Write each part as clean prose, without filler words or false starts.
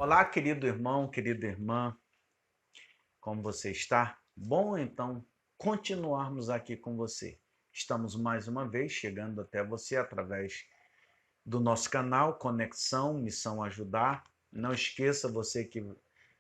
Olá, querido irmão, querida irmã, como você está? Bom, então, continuarmos aqui com você. Estamos mais uma vez chegando até você através do nosso canal Conexão Missão Ajudar. Não esqueça, você que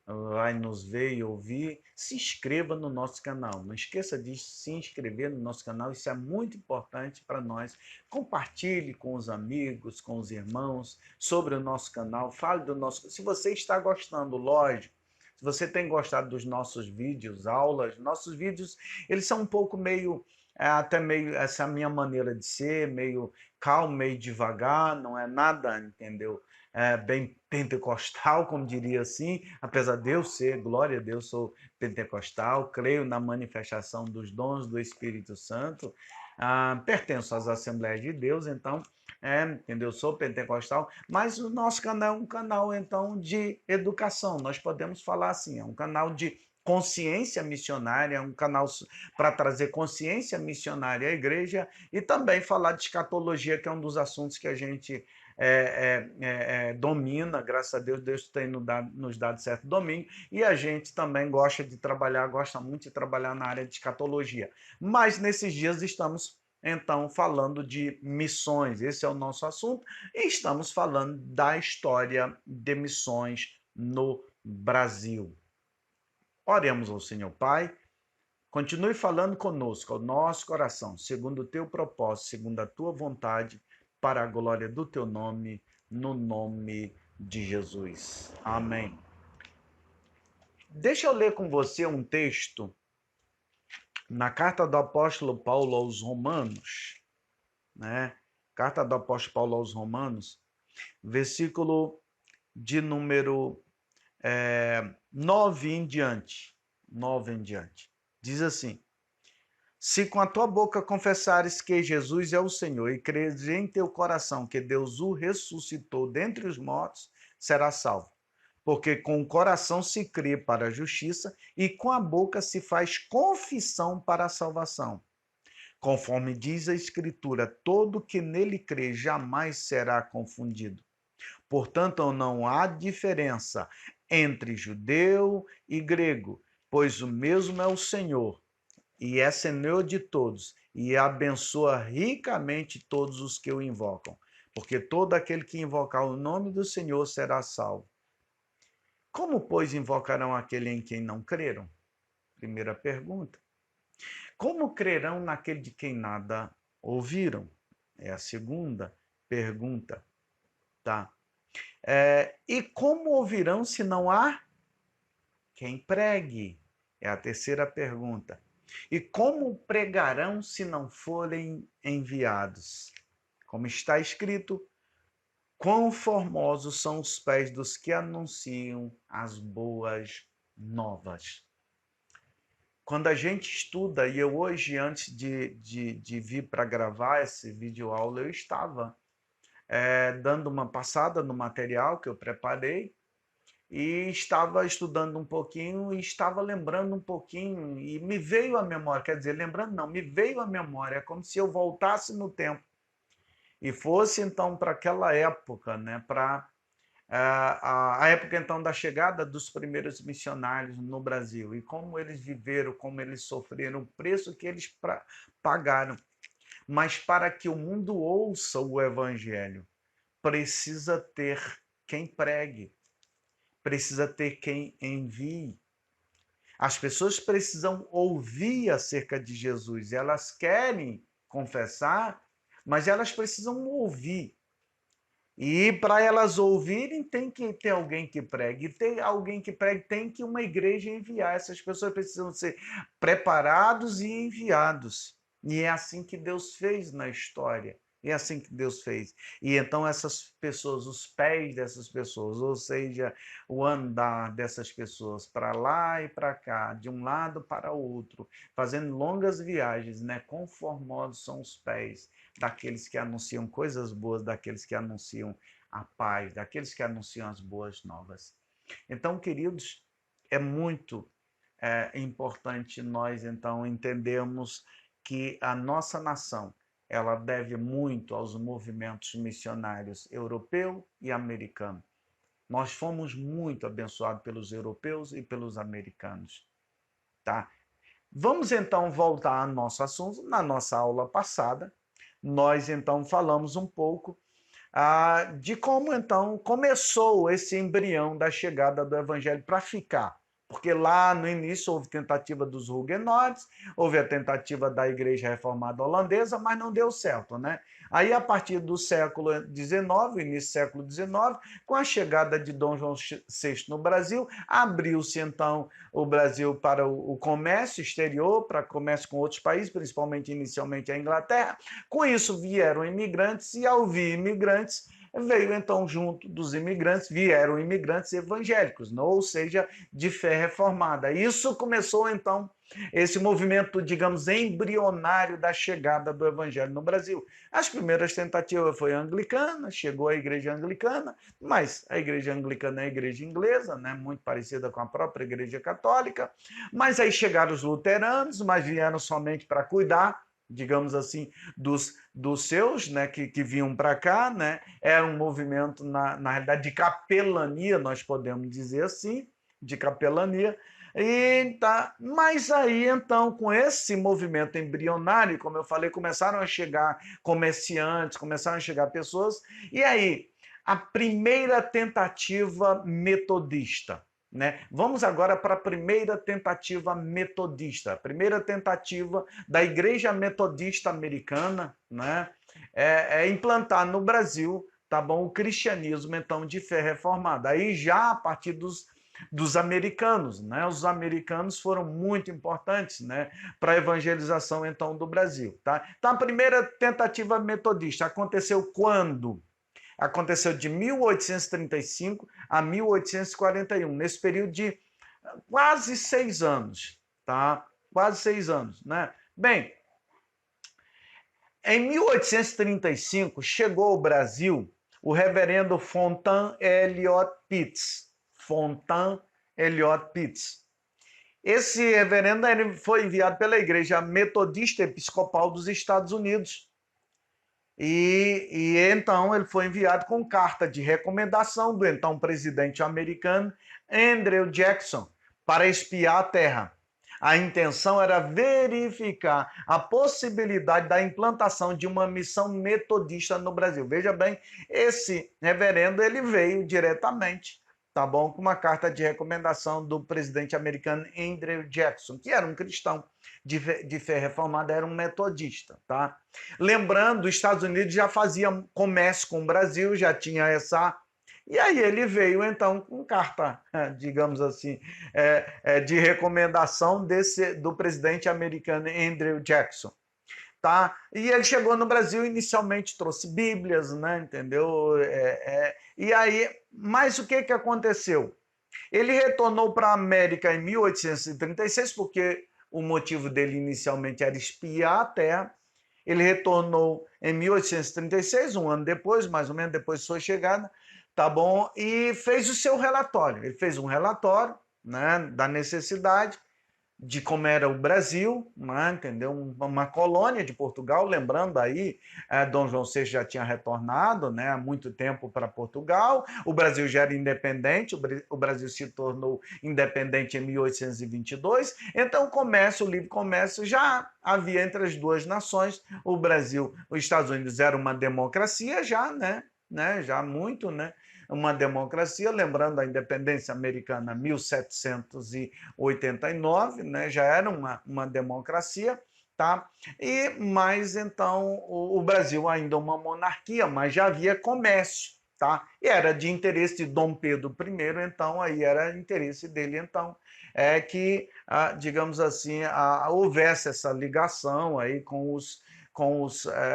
vai nos ver e ouvir, se inscreva no nosso canal. Não esqueça de se inscrever no nosso canal, isso é muito importante para nós. Compartilhe com os amigos, com os irmãos sobre o nosso canal, fale do nosso... Se você está gostando, lógico, se você tem gostado dos nossos vídeos, aulas, nossos vídeos, eles são um pouco meio, até meio, essa é a minha maneira de ser, meio calmo, meio devagar, não é nada, entendeu? Bem pentecostal, como diria assim, apesar de eu ser, glória a Deus, sou pentecostal, creio na manifestação dos dons do Espírito Santo, pertenço às Assembleias de Deus, então, entendeu? Sou pentecostal, mas o nosso canal é um canal, então, de educação, nós podemos falar assim, é um canal de consciência missionária, é um canal para trazer consciência missionária à igreja e também falar de escatologia, que é um dos assuntos que a gente domina, graças a Deus, Deus tem nos dado certo domínio, e a gente também gosta muito de trabalhar na área de escatologia. Mas nesses dias estamos, então, falando de missões, esse é o nosso assunto, e estamos falando da história de missões no Brasil. Oremos ao Senhor Pai, continue falando conosco, ao nosso coração, segundo o teu propósito, segundo a tua vontade, para a glória do teu nome, no nome de Jesus. Amém. Deixa eu ler com você um texto na carta do apóstolo Paulo aos Romanos, né? Carta do apóstolo Paulo aos Romanos, versículo de número 9 em diante. 9 em diante. Diz assim: se com a tua boca confessares que Jesus é o Senhor e creres em teu coração que Deus o ressuscitou dentre os mortos, serás salvo. Porque com o coração se crê para a justiça e com a boca se faz confissão para a salvação. Conforme diz a Escritura, todo que nele crê jamais será confundido. Portanto, não há diferença entre judeu e grego, pois o mesmo é o Senhor e é Senhor de todos, e abençoa ricamente todos os que o invocam, porque todo aquele que invocar o nome do Senhor será salvo. Como, pois, invocarão aquele em quem não creram? Primeira pergunta. Como crerão naquele de quem nada ouviram? É a segunda pergunta, tá? E como ouvirão se não há quem pregue? É a terceira pergunta. E como pregarão se não forem enviados? Como está escrito, quão formosos são os pés dos que anunciam as boas novas. Quando a gente estuda, e eu hoje, antes de vir para gravar esse vídeo aula, eu estava dando uma passada no material que eu preparei, e estava estudando um pouquinho e estava lembrando um pouquinho e me veio à memória, quer dizer, lembrando não, me veio à memória, é como se eu voltasse no tempo e fosse então para aquela época, né, para a época então da chegada dos primeiros missionários no Brasil e como eles viveram, como eles sofreram, o preço que eles pagaram. Mas para que o mundo ouça o evangelho, precisa ter quem pregue, precisa ter quem envie. As pessoas precisam ouvir acerca de Jesus. Elas querem confessar, mas elas precisam ouvir. E para elas ouvirem, tem que ter alguém que pregue. E ter alguém que pregue, tem que uma igreja enviar. Essas pessoas precisam ser preparados e enviados. E é assim que Deus fez na história. E é assim que Deus fez. E então essas pessoas, os pés dessas pessoas, ou seja, o andar dessas pessoas para lá e para cá, de um lado para o outro, fazendo longas viagens, né? Conformosos são os pés daqueles que anunciam coisas boas, daqueles que anunciam a paz, daqueles que anunciam as boas novas. Então, queridos, é muito importante nós, então, entendermos que a nossa nação, ela deve muito aos movimentos missionários europeu e americano. Nós fomos muito abençoados pelos europeus e pelos americanos, tá? Vamos então voltar ao nosso assunto. Na nossa aula passada, nós então falamos um pouco de como então começou esse embrião da chegada do evangelho para ficar. Porque lá no início houve tentativa dos huguenotes, houve a tentativa da Igreja Reformada Holandesa, mas não deu certo, né? Aí, a partir do século XIX, início do século XIX, com a chegada de Dom João VI no Brasil, abriu-se então o Brasil para o comércio exterior, para comércio com outros países, principalmente inicialmente a Inglaterra. Com isso vieram imigrantes, e ao vir imigrantes, veio então junto dos imigrantes, vieram imigrantes evangélicos, ou seja, de fé reformada. Isso começou então esse movimento, digamos, embrionário da chegada do evangelho no Brasil. As primeiras tentativas foi anglicana, chegou a igreja anglicana, mas a igreja anglicana é a igreja inglesa, né, muito parecida com a própria igreja católica, mas aí chegaram os luteranos, mas vieram somente para cuidar, digamos assim, dos seus, né, que vinham para cá, né? Era um movimento, na realidade, de capelania, nós podemos dizer assim, de capelania. E tá, mas aí, então, com esse movimento embrionário, como eu falei, começaram a chegar comerciantes, começaram a chegar pessoas, e aí, a primeira tentativa metodista, né? Vamos agora para a primeira tentativa metodista, a primeira tentativa da Igreja Metodista Americana, né? É implantar no Brasil, tá bom, o cristianismo então de fé reformada. Aí já a partir dos americanos, né? Os americanos foram muito importantes, né, para a evangelização então do Brasil, tá? Então a primeira tentativa metodista aconteceu quando? Aconteceu de 1835 a 1841, nesse período de quase 6 anos, tá? Quase 6 anos, né? Bem, em 1835 chegou ao Brasil o reverendo Fontan Elliot Pitts. Fontan Elliot Pitts. Esse reverendo foi enviado pela Igreja Metodista Episcopal dos Estados Unidos. E então ele foi enviado com carta de recomendação do então presidente americano Andrew Jackson para espiar a terra. A intenção era verificar a possibilidade da implantação de uma missão metodista no Brasil. Veja bem, esse reverendo ele veio diretamente, tá bom, com uma carta de recomendação do presidente americano Andrew Jackson, que era um cristão de fé reformada, era um metodista, tá? Lembrando, os Estados Unidos já faziam comércio com o Brasil, já tinha essa. E aí ele veio, então, com carta, digamos assim, de recomendação do presidente americano Andrew Jackson. Tá? E ele chegou no Brasil, inicialmente trouxe Bíblias, né? Entendeu? E aí, mas o que aconteceu? Ele retornou para a América em 1836, porque o motivo dele inicialmente era espiar a terra. Ele retornou em 1836, um ano depois, mais ou menos depois de sua chegada, tá bom? E fez o seu relatório. Ele fez um relatório, né, da necessidade de como era o Brasil, né, entendeu? Uma colônia de Portugal, lembrando aí, Dom João VI já tinha retornado, né, há muito tempo para Portugal, o Brasil já era independente, o Brasil se tornou independente em 1822, então o livre comércio já havia entre as duas nações, o Brasil, os Estados Unidos era uma democracia já, né, já muito, né, uma democracia, lembrando a independência americana 1789, né, já era uma democracia, tá? Mas então o Brasil ainda uma monarquia, mas já havia comércio, tá? E era de interesse de Dom Pedro I, então aí era interesse dele, então que, digamos assim, houvesse essa ligação aí com os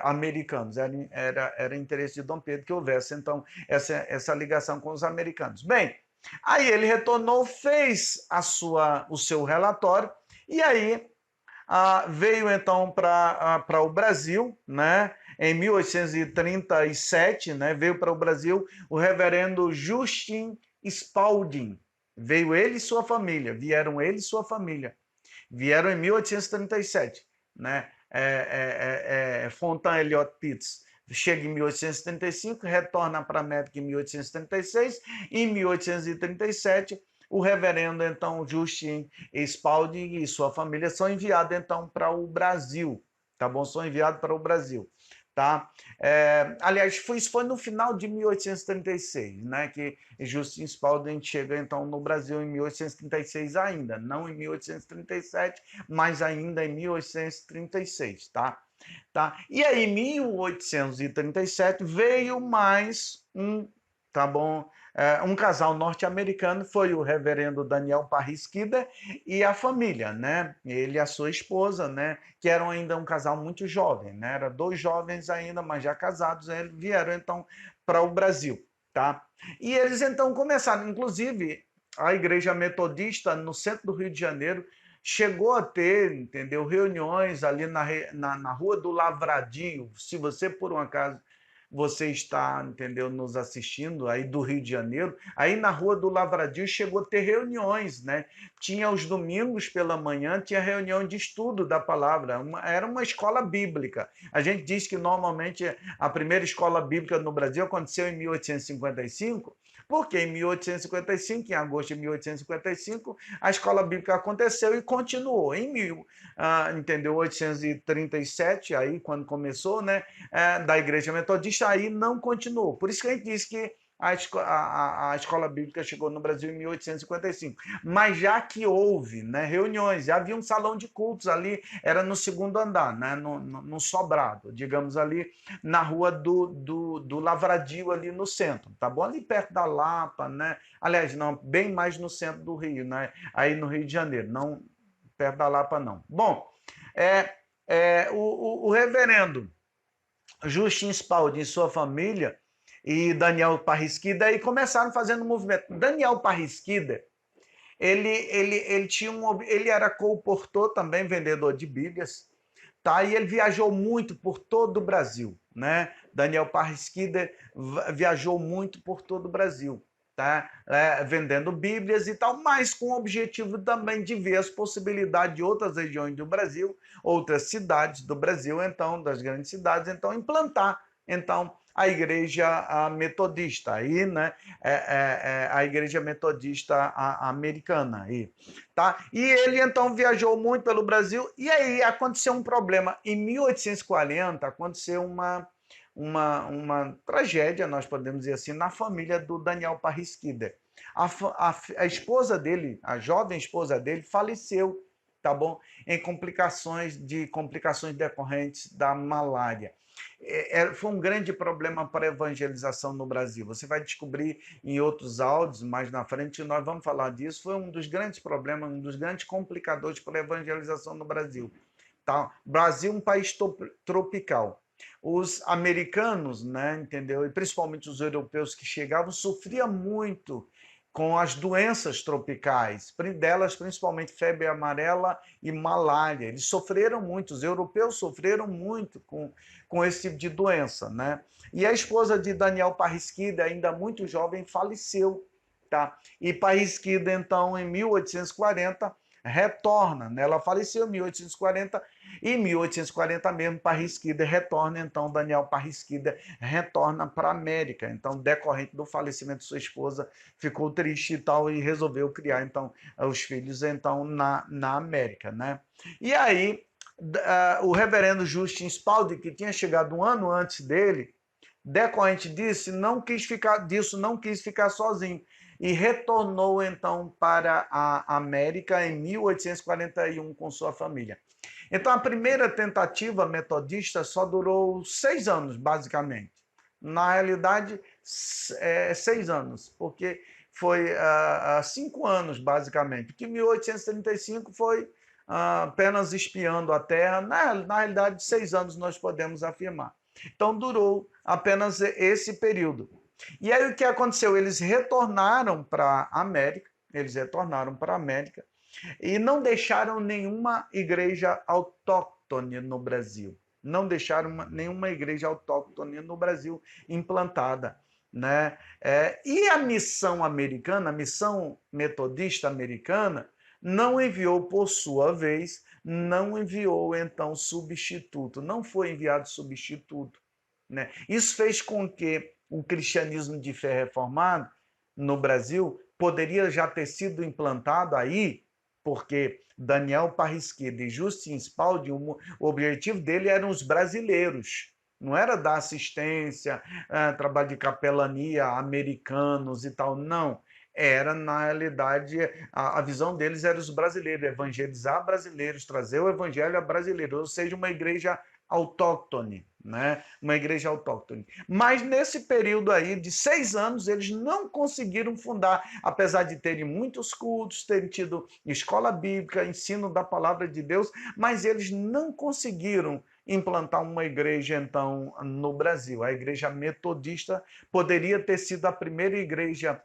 americanos. Era interesse de Dom Pedro que houvesse, então, essa ligação com os americanos. Bem, aí ele retornou, fez o seu relatório, e aí veio, então, para o Brasil, né? Em 1837, né? Veio para o Brasil o reverendo Justin Spalding. Veio ele e sua família, vieram ele e sua família. Vieram em 1837, né? Fontan Elliot Pitts chega em 1835, retorna para a América em 1836, em 1837, o reverendo, então, Justin Spalding e sua família são enviados, então, para o Brasil, tá bom? São enviados para o Brasil, tá? Aliás, isso foi no final de 1836, né, que Justin Spalding chega, então, no Brasil em 1836 ainda, não em 1837, mas ainda em 1836, tá? Tá? E aí, em 1837, veio mais um, tá bom? Um casal norte-americano, foi o reverendo Daniel Parris Kidder e a família, né? Ele e a sua esposa, né? Que eram ainda um casal muito jovem, né? Eram dois jovens ainda, mas já casados, eles vieram então para o Brasil, tá? E eles então começaram, inclusive, a igreja metodista no centro do Rio de Janeiro chegou a ter, entendeu, reuniões ali na Rua do Lavradio. Se você, por um acaso, você está, entendeu, nos assistindo aí do Rio de Janeiro, aí na Rua do Lavradio chegou a ter reuniões, né? Tinha os domingos pela manhã, tinha reunião de estudo da palavra, era uma escola bíblica. A gente diz que normalmente a primeira escola bíblica no Brasil aconteceu em 1855, porque em 1855, em agosto de 1855, a escola bíblica aconteceu e continuou. Em 1837, aí quando começou, né, da Igreja Metodista, aí não continuou. Por isso que a gente diz que a escola bíblica chegou no Brasil em 1855. Mas já que houve, né, reuniões, já havia um salão de cultos ali, era no segundo andar, né, no sobrado, digamos ali, na rua do Lavradio, ali no centro, tá bom? Ali perto da Lapa, né? Aliás, não, bem mais no centro do Rio, né? Aí no Rio de Janeiro, não perto da Lapa, não. Bom, o reverendo Justin Spalding e sua família e Daniel Parrisquida aí começaram fazendo um movimento. Daniel Parrisquida, ele era colportor também, vendedor de Bíblias, tá? E ele viajou muito por todo o Brasil, né? Daniel Parrisquida viajou muito por todo o Brasil, tá? Vendendo Bíblias e tal, mas com o objetivo também de ver as possibilidades de outras regiões do Brasil, outras cidades do Brasil, então, das grandes cidades, então, implantar, então, a igreja metodista aí, né? A igreja metodista americana aí, tá? E ele então viajou muito pelo Brasil e aí aconteceu um problema. Em 1840 aconteceu uma tragédia, nós podemos dizer assim, na família do Daniel Parrisquida. A esposa dele, a jovem esposa dele, faleceu, tá bom? Em complicações decorrentes da malária. Foi um grande problema para a evangelização no Brasil. Você vai descobrir em outros áudios, mais na frente, nós vamos falar disso. Foi um dos grandes problemas, um dos grandes complicadores para a evangelização no Brasil. Tá? Brasil é um país tropical. Os americanos, né, entendeu? E principalmente os europeus que chegavam, sofriam muito com as doenças tropicais, delas principalmente febre amarela e malária. Eles sofreram muito, os europeus sofreram muito com esse tipo de doença, né? E a esposa de Daniel Parrisquida, ainda muito jovem, faleceu, tá? E Parrisquida, então, em 1840, retorna, né? Ela faleceu em 1840, e em 1840 mesmo, Parrisquida retorna, então Daniel Parrisquida retorna para a América. Então, decorrente do falecimento de sua esposa, ficou triste e tal, e resolveu criar, então, os filhos, então, na América, né? E aí, o reverendo Justin Spalding, que tinha chegado um ano antes dele, decorrente disso, não quis ficar sozinho e retornou então para a América em 1841 com sua família. Então a primeira tentativa metodista só durou 6 anos, basicamente. Na realidade, 6 anos, porque foi 5 anos, basicamente, porque 1835 foi apenas espiando a Terra. Na realidade, 6 anos nós podemos afirmar. Então durou apenas esse período. E aí o que aconteceu? Eles retornaram para a América, e não deixaram nenhuma igreja autóctone no Brasil. Não deixaram nenhuma igreja autóctone no Brasil implantada, né? E a missão americana, a missão metodista americana, não enviou, por sua vez, não enviou, então, substituto. Não foi enviado substituto, né? Isso fez com que o cristianismo de fé reformado no Brasil poderia já ter sido implantado aí, porque Daniel Parrisquida e Justin Spalding, o objetivo dele eram os brasileiros, não era dar assistência, trabalho de capelania, americanos e tal, não. Era, na realidade, a visão deles era os brasileiros, evangelizar brasileiros, trazer o evangelho a brasileiros, ou seja, uma igreja autóctone, né? Uma igreja autóctone. Mas nesse período aí de 6 anos, eles não conseguiram fundar, apesar de terem muitos cultos, terem tido escola bíblica, ensino da palavra de Deus, mas eles não conseguiram implantar uma igreja, então, no Brasil. A igreja metodista poderia ter sido a primeira igreja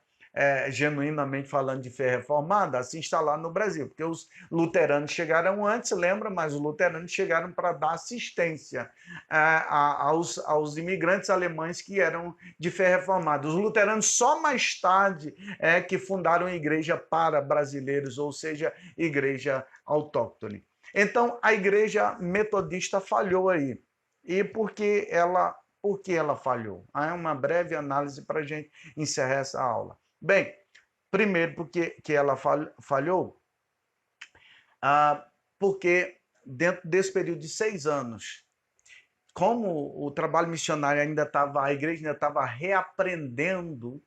genuinamente falando de fé reformada, a se instalar no Brasil, porque os luteranos chegaram antes, lembra, mas os luteranos chegaram para dar assistência aos imigrantes alemães que eram de fé reformada. Os luteranos só mais tarde que fundaram a igreja para brasileiros, ou seja, igreja autóctone. Então, a igreja metodista falhou aí. E por que ela falhou? É uma breve análise para a gente encerrar essa aula. Bem, primeiro porque que ela falhou, porque dentro desse período de 6 anos, como o trabalho missionário a igreja ainda estava reaprendendo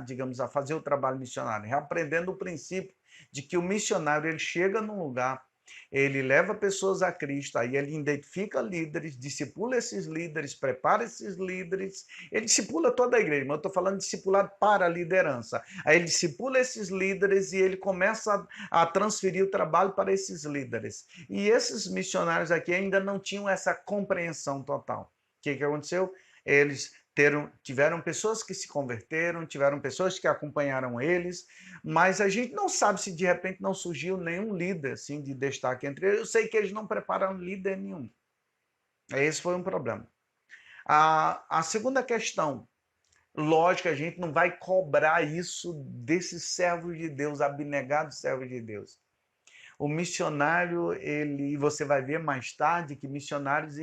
digamos, a fazer o trabalho missionário, reaprendendo o princípio de que o missionário ele chega num lugar, ele leva pessoas a Cristo, aí ele identifica líderes, discipula esses líderes, prepara esses líderes, ele discipula toda a igreja, mas eu estou falando de discipulado para a liderança. Aí ele discipula esses líderes e ele começa a transferir o trabalho para esses líderes. E esses missionários aqui ainda não tinham essa compreensão total. O que aconteceu? Eles tiveram pessoas que se converteram, tiveram pessoas que acompanharam eles, mas a gente não sabe se de repente não surgiu nenhum líder assim, de destaque entre eles. Eu sei que eles não prepararam líder nenhum. Esse foi um problema. A segunda questão, lógico, a gente não vai cobrar isso desses servos de Deus, abnegados servos de Deus. O missionário, você vai ver mais tarde que missionários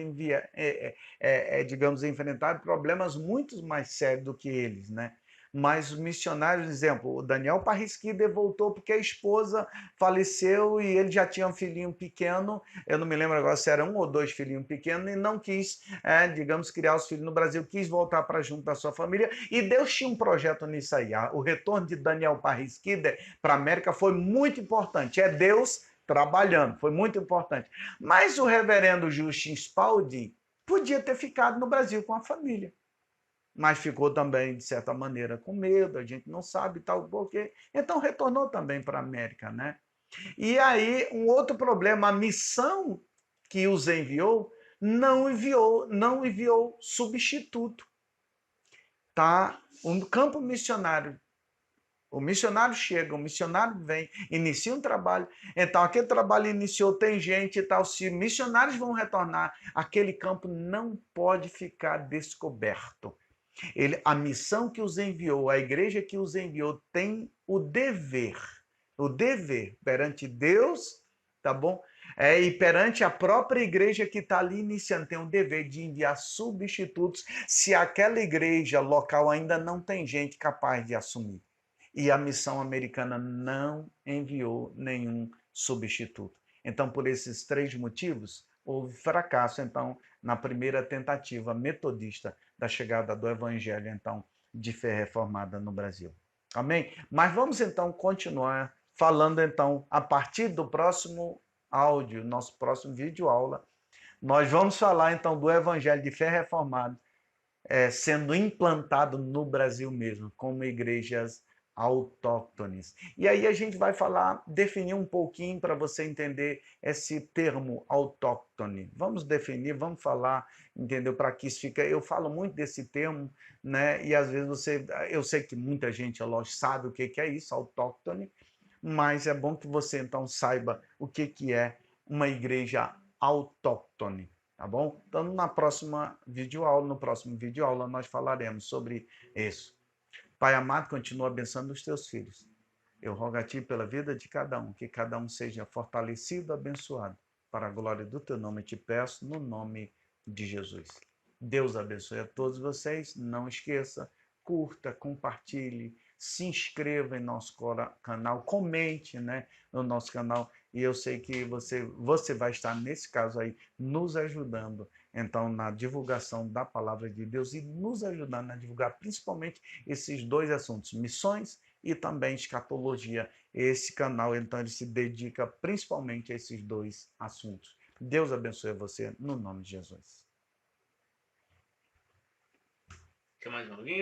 digamos, enfrentaram problemas muito mais sérios do que eles, né? Mas os missionários, por exemplo, o Daniel Parrisquida voltou porque a esposa faleceu e ele já tinha um filhinho pequeno, eu não me lembro agora se era 1 ou 2 filhinhos pequenos, e não quis, digamos, criar os filhos no Brasil, quis voltar para junto da sua família, e Deus tinha um projeto nisso aí. O retorno de Daniel Parrisquida para a América foi muito importante. É Deus trabalhando, foi muito importante. Mas o reverendo Justin Spalding podia ter ficado no Brasil com a família, mas ficou também, de certa maneira, com medo, a gente não sabe tal porquê. Então retornou também para a América, né? E aí, um outro problema, a missão que os enviou não enviou substituto. Tá? O campo missionário, o missionário chega, o missionário vem, inicia um trabalho. Então, aquele trabalho iniciou, tem gente e tal. Se missionários vão retornar, aquele campo não pode ficar descoberto. A missão que os enviou, a igreja que os enviou, tem o dever perante Deus, tá bom? E perante a própria igreja que está ali iniciando, tem o dever de enviar substitutos se aquela igreja local ainda não tem gente capaz de assumir. E a missão americana não enviou nenhum substituto. Então, por esses 3 motivos, houve fracasso, então, na primeira tentativa metodista da chegada do evangelho, então, de fé reformada no Brasil. Amém? Mas vamos, então, continuar falando, então, a partir do próximo áudio, nosso próximo vídeo aula, nós vamos falar, então, do evangelho de fé reformada sendo implantado no Brasil mesmo, como igrejas autóctones. E aí a gente vai definir um pouquinho para você entender esse termo autóctone. Vamos definir, vamos falar, entendeu? Para que isso fique. Eu falo muito desse termo, né? E às vezes eu sei que muita gente, lógico, sabe o que é isso, autóctone, mas é bom que você então saiba o que é uma igreja autóctone. Tá bom? Então, no próximo videoaula, nós falaremos sobre isso. Pai amado, continua abençoando os teus filhos. Eu rogo a ti pela vida de cada um, que cada um seja fortalecido, abençoado. Para a glória do teu nome, te peço, no nome de Jesus. Deus abençoe a todos vocês. Não esqueça, curta, compartilhe, se inscreva em nosso canal, comente, né, no nosso canal. E eu sei que você vai estar, nesse caso aí, nos ajudando, então, na divulgação da palavra de Deus e nos ajudando a divulgar principalmente esses dois assuntos, missões e também escatologia. Esse canal, então, ele se dedica principalmente a esses dois assuntos. Deus abençoe você, no nome de Jesus. Quer mais uma aguinha?